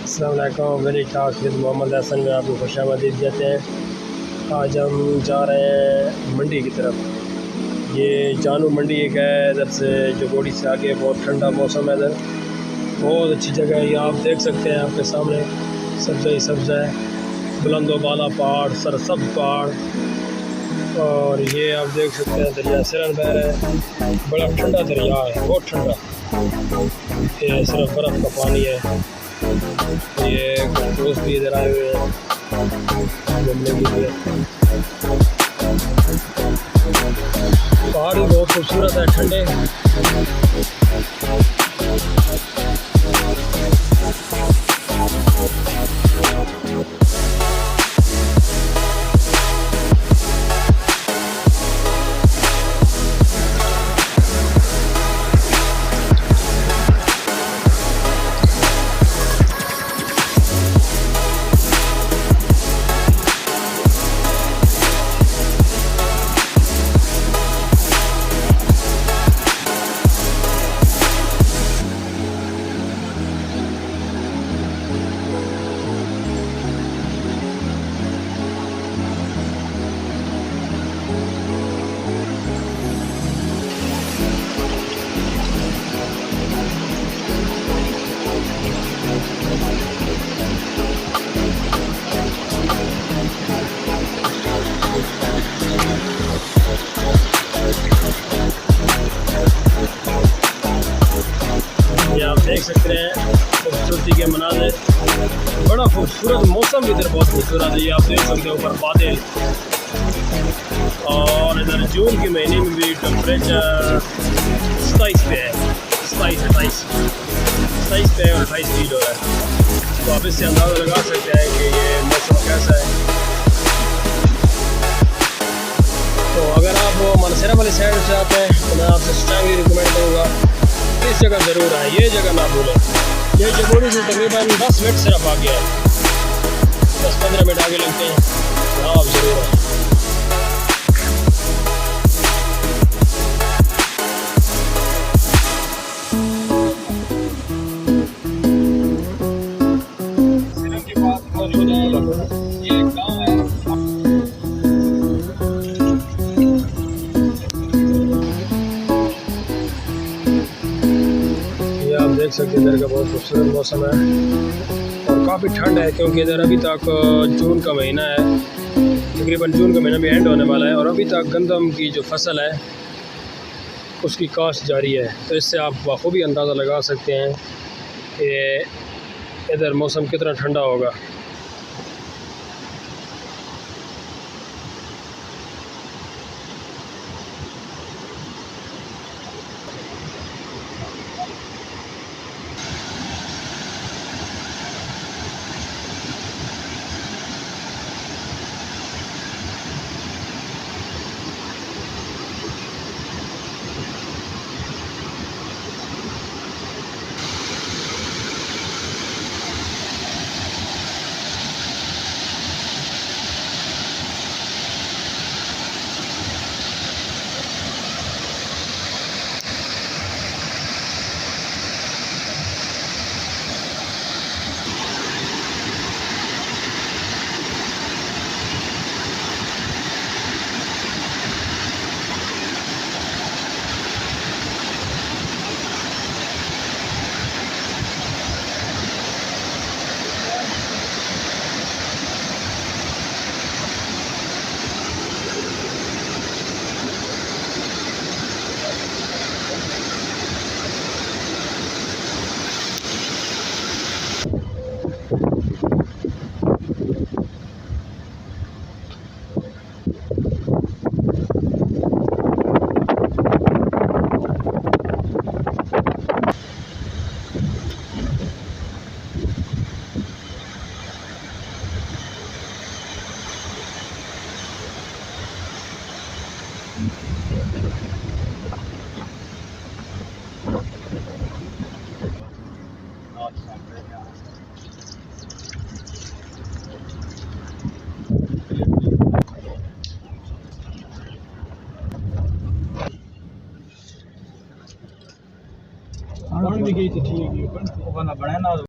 अस्सलाम वालेकुम, मेरी ताक़िद मोहम्मद हसन में आपको खुशामदीद देते हैं। आज हम जा रहे हैं मंडी की तरफ। ये जानू मंडी एक है, इधर से जोगोड़ी से आगे बहुत ठंडा मौसम है। इधर बहुत अच्छी जगह है, ये आप देख सकते हैं आपके सामने सब्ज़ा ही सब्ज़ा है, बुलंदो बाला पहाड़, सरसब्ज पहाड़। और ये आप देख सकते हैं दरिया सिरन बह रहा है, बड़ा ठंडा दरिया है, बहुत ठंडा। ये सिर्फ बर्फ़ का पानी है। ये कुछ दोस्त भी इधर आए हुए हैं घूमने के लिए। पहाड़ भी बहुत खूबसूरत है, ठंडे। ये आप देख सकते हैं खूबसूरती के मनाज़िर, बड़ा खूबसूरत मौसम भी इधर बहुत खूबसूरत है। ये आप देख सकते हैं ऊपर बादल, और इधर जून के महीने में भी टेम्परेचर 27 पे है, 27 पे है और 28 फील हो रहा है। तो आप इससे अंदाज़ा लगा सकते हैं कि ये मौसम कैसा है। तो अगर आप मानसरा वाली साइड से आते हैं तो मैं आपसे स्ट्रांगली रिकमेंड करूँगा इस जगह ज़रूर आए, ये जगह ना भूलें। ये जोगोड़ी से तकरीबन 10 मिनट सिर्फ आ गया है, 10-15 मिनट आगे लगते हैं। हाँ, आप ज़रूर आए। के पास मौजूद है, ये गाँव है। आप देख सकते हैं इधर का बहुत खूबसूरत मौसम है और काफ़ी ठंड है, क्योंकि इधर अभी तक जून का महीना है, तकरीबन जून का महीना भी एंड होने वाला है और अभी तक गंदम की जो फसल है उसकी काश्त जारी है। तो इससे आप बखूबी अंदाज़ा लगा सकते हैं कि इधर मौसम कितना ठंडा होगा। भी गई तो ठीक है, बना ना